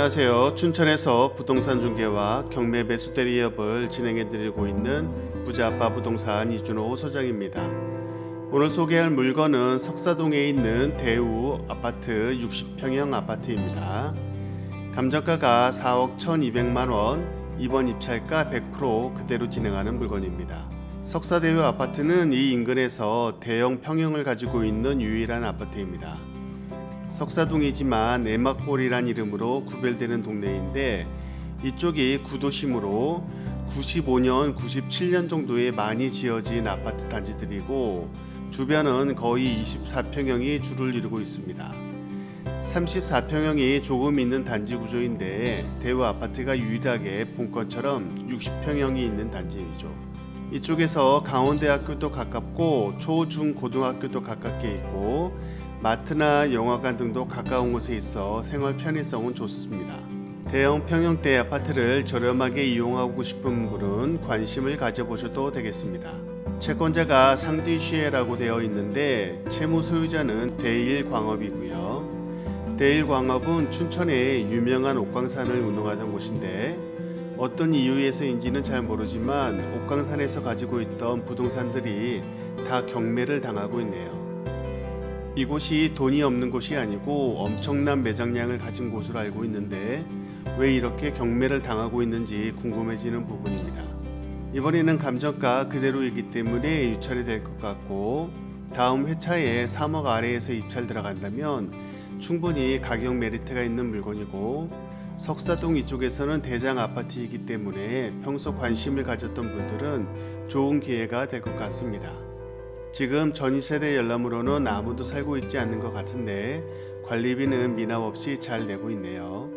안녕하세요. 춘천에서 부동산 중개와 경매 매수 대리업을 진행해드리고 있는 부자아빠 부동산 이준호 소장입니다. 오늘 소개할 물건은 석사동에 있는 대우 아파트 60평형 아파트입니다. 감정가가 4억 1200만원, 이번 입찰가 100% 그대로 진행하는 물건입니다. 석사대우 아파트는 이 인근에서 대형 평형을 가지고 있는 유일한 아파트입니다. 석사동이지만 애막골이란 이름으로 구별되는 동네인데 이쪽이 구도심으로 95년, 97년 정도에 많이 지어진 아파트 단지들이고 주변은 거의 24평형이 주를 이루고 있습니다. 34평형이 조금 있는 단지 구조인데 대우 아파트가 유일하게 본건처럼 60평형이 있는 단지이죠. 이쪽에서 강원대학교도 가깝고 초, 중, 고등학교도 가깝게 있고 마트나 영화관 등도 가까운 곳에 있어 생활 편의성은 좋습니다. 대형 평형대 아파트를 저렴하게 이용하고 싶은 분은 관심을 가져보셔도 되겠습니다. 채권자가 상디슈에라고 되어 있는데 채무 소유자는 대일광업이고요. 대일광업은 춘천의 유명한 옥광산을 운영하던 곳인데 어떤 이유에서인지는 잘 모르지만 옥광산에서 가지고 있던 부동산들이 다 경매를 당하고 있네요. 이곳이 돈이 없는 곳이 아니고 엄청난 매장량을 가진 곳으로 알고 있는데 왜 이렇게 경매를 당하고 있는지 궁금해지는 부분입니다. 이번에는 감정가 그대로이기 때문에 유찰이 될 것 같고 다음 회차에 3억 아래에서 입찰 들어간다면 충분히 가격 메리트가 있는 물건이고 석사동 이쪽에서는 대장 아파트이기 때문에 평소 관심을 가졌던 분들은 좋은 기회가 될 것 같습니다. 지금 전이세대 열람으로는 아무도 살고 있지 않는 것 같은데 관리비는 미납 없이 잘 내고 있네요.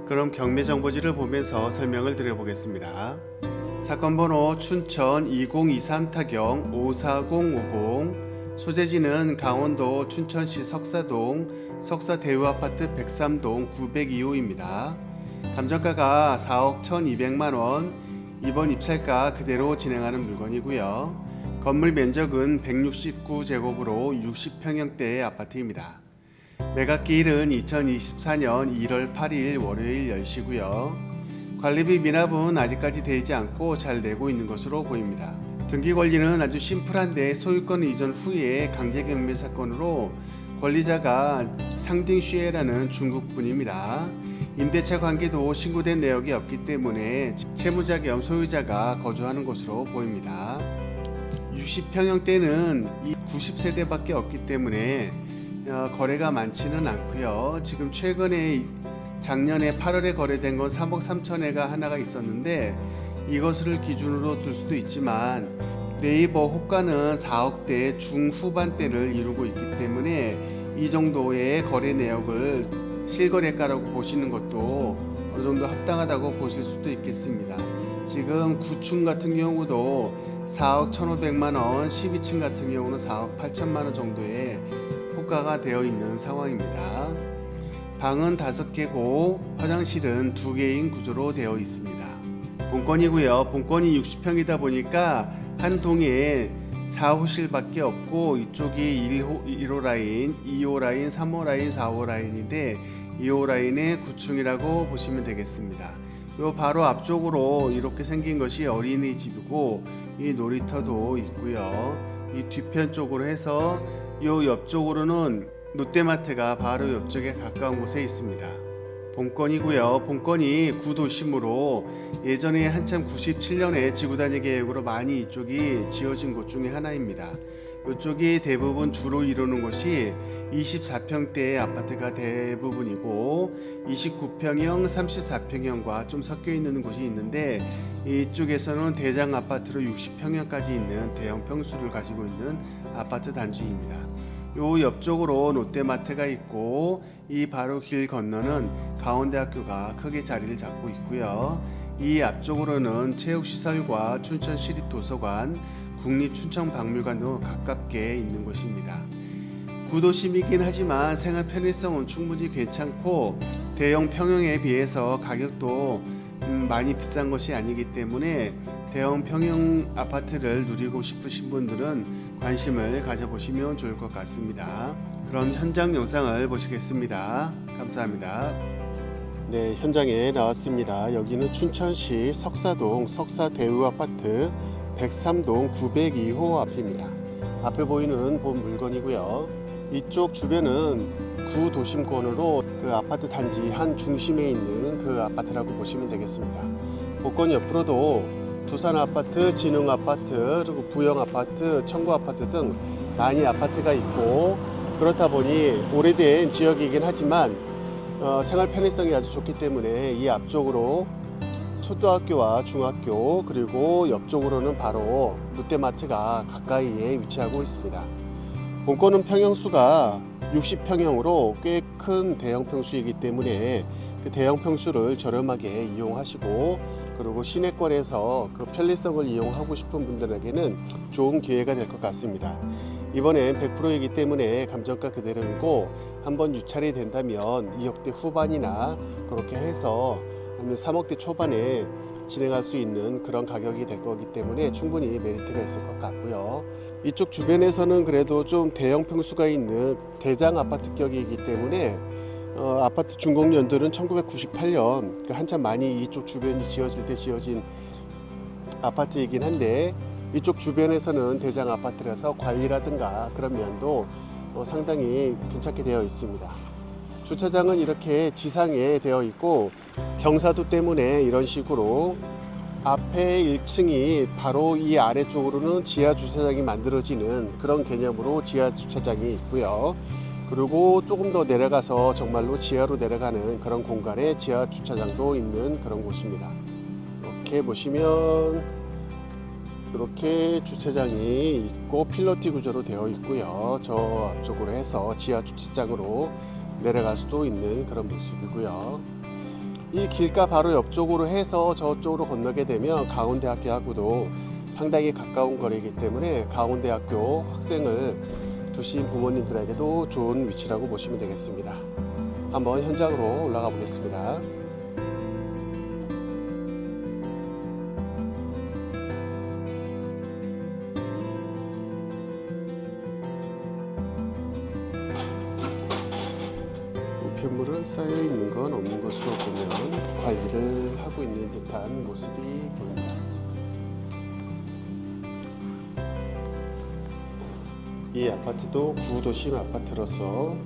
그럼 경매 정보지를 보면서 설명을 드려보겠습니다. 사건번호 춘천 2023 타경 54050, 소재지는 강원도 춘천시 석사동 석사대우아파트 103동 902호입니다. 감정가가 4억 1200만원, 이번 입찰가 그대로 진행하는 물건이고요. 건물 면적은 169제곱으로 60평형대의 아파트입니다. 매각기일은 2024년 1월 8일 월요일 10시고요. 관리비 미납은 아직까지 되지 않고 잘 내고 있는 것으로 보입니다. 등기 권리는 아주 심플한데 소유권 이전 후에 강제 경매 사건으로 권리자가 상딩슈에라는 중국분입니다. 임대차 관계도 신고된 내역이 없기 때문에 채무자 겸 소유자가 거주하는 곳으로 보입니다. 60평형대는 이 90세대밖에 없기 때문에 거래가 많지는 않고요. 지금 최근에 작년에 8월에 거래된 건 3억 3천회가 하나가 있었는데 이것을 기준으로 둘 수도 있지만 네이버 호가는 4억대 중후반대를 이루고 있기 때문에 이 정도의 거래 내역을 실거래가라고 보시는 것도 어느 정도 합당하다고 보실 수도 있겠습니다. 지금 9층 같은 경우도 4억 1,500만원, 12층 같은 경우는 4억 8천만원 정도의 호가가 되어 있는 상황입니다. 방은 5개고 화장실은 2개인 구조로 되어 있습니다. 본건이고요. 본건이 60평이다 보니까 한 동에 4호실밖에 없고 이쪽이 1호 라인, 2호 라인, 3호 라인, 4호 라인인데 2호 라인의 9층이라고 보시면 되겠습니다. 요 바로 앞쪽으로 이렇게 생긴 것이 어린이집이고 이 놀이터도 있고요. 이 뒤편 쪽으로 해서 요 옆쪽으로는 롯데마트가 바로 옆쪽에 가까운 곳에 있습니다. 본건이고요. 본건이 구도심으로 예전에 한참 97년에 지구단위 계획으로 많이 이쪽이 지어진 곳 중에 하나입니다. 이쪽이 대부분 주로 이루는 곳이 24평대의 아파트가 대부분이고 29평형, 34평형과 좀 섞여 있는 곳이 있는데 이쪽에서는 대장 아파트로 60평형까지 있는 대형 평수를 가지고 있는 아파트 단지입니다. 요 옆쪽으로 롯데마트가 있고 이 바로 길 건너는 강원대학교가 크게 자리를 잡고 있고요. 이 앞쪽으로는 체육시설과 춘천시립도서관, 국립춘천박물관도 가깝게 있는 곳입니다. 구도심이긴 하지만 생활 편의성은 충분히 괜찮고 대형 평형에 비해서 가격도 많이 비싼 것이 아니기 때문에 대형 평형 아파트를 누리고 싶으신 분들은 관심을 가져보시면 좋을 것 같습니다. 그럼 현장 영상을 보시겠습니다. 감사합니다. 네, 현장에 나왔습니다. 여기는 춘천시 석사동 석사대우아파트 103동 902호 앞입니다. 앞에 보이는 본 물건이고요. 이쪽 주변은 구도심권으로 그 아파트 단지 한 중심에 있는 그 아파트라고 보시면 되겠습니다. 복권 옆으로도 두산아파트, 진흥아파트, 그리고 부영아파트, 청구아파트 등 많이 아파트가 있고, 그렇다 보니 오래된 지역이긴 하지만 생활 편의성이 아주 좋기 때문에 이 앞쪽으로 초등학교와 중학교, 그리고 옆쪽으로는 바로 롯데마트가 가까이에 위치하고 있습니다. 본권은 평형수가 60평형으로 꽤 큰 대형 평수이기 때문에 그 대형 평수를 저렴하게 이용하시고, 그리고 시내권에서 그 편리성을 이용하고 싶은 분들에게는 좋은 기회가 될 것 같습니다. 이번엔 100%이기 때문에 감정가 그대로이고, 한번 유찰이 된다면 2억대 후반이나 그렇게 해서 아니면 3억대 초반에 진행할 수 있는 그런 가격이 될 거기 때문에 충분히 메리트가 있을 것 같고요. 이쪽 주변에서는 그래도 좀 대형 평수가 있는 대장 아파트격이기 때문에 아파트 준공 연도는 1998년, 한참 많이 이쪽 주변이 지어질 때 지어진 아파트이긴 한데, 이쪽 주변에서는 대장 아파트라서 관리라든가 그런 면도 상당히 괜찮게 되어 있습니다. 주차장은 이렇게 지상에 되어 있고, 경사도 때문에 이런 식으로 앞에 1층이 바로 이 아래쪽으로는 지하 주차장이 만들어지는 그런 개념으로 지하 주차장이 있고요. 그리고 조금 더 내려가서 정말로 지하로 내려가는 그런 공간에 지하 주차장도 있는 그런 곳입니다. 이렇게 보시면 이렇게 주차장이 있고 필러티 구조로 되어 있고요. 저 앞쪽으로 해서 지하 주차장으로 내려갈 수도 있는 그런 모습이고요. 이 길가 바로 옆쪽으로 해서 저쪽으로 건너게 되면 강원대학교하고도 상당히 가까운 거리이기 때문에 강원대학교 학생을 두신 부모님들에게도 좋은 위치라고 보시면 되겠습니다. 한번 현장으로 올라가 보겠습니다. 우편물은 쌓여 있는 건 없는 것으로 보면 관리를 하고 있는 듯한 모습이 보입니다. 이 아파트도 구도심 아파트로서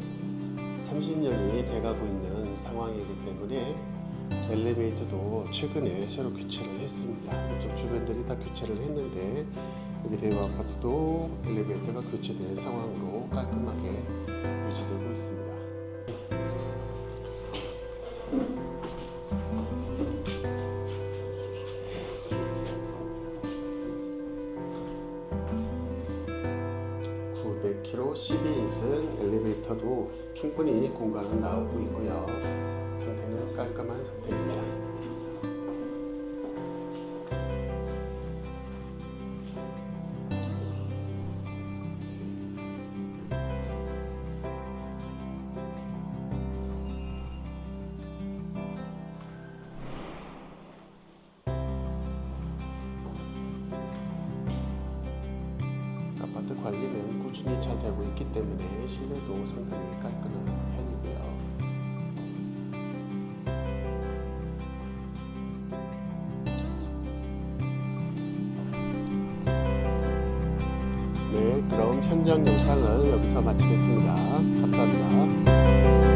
30년이 돼가고 있는 상황이기 때문에 엘리베이터도 최근에 새로 교체를 했습니다. 이쪽 주변들이 다 교체를 했는데, 여기 대우 아파트도 엘리베이터가 교체된 상황으로 깔끔하게 유지되고 있습니다. km 12인승 엘리베이터도 충분히 공간은 나오고 있고요. 상태는 깔끔한 상태입니다. 아파트 관리는 꾸준히 잘 되고 있기 때문에 실내도 상당히 깔끔한 편이고요. 네, 그럼 현장 영상을 여기서 마치겠습니다. 감사합니다.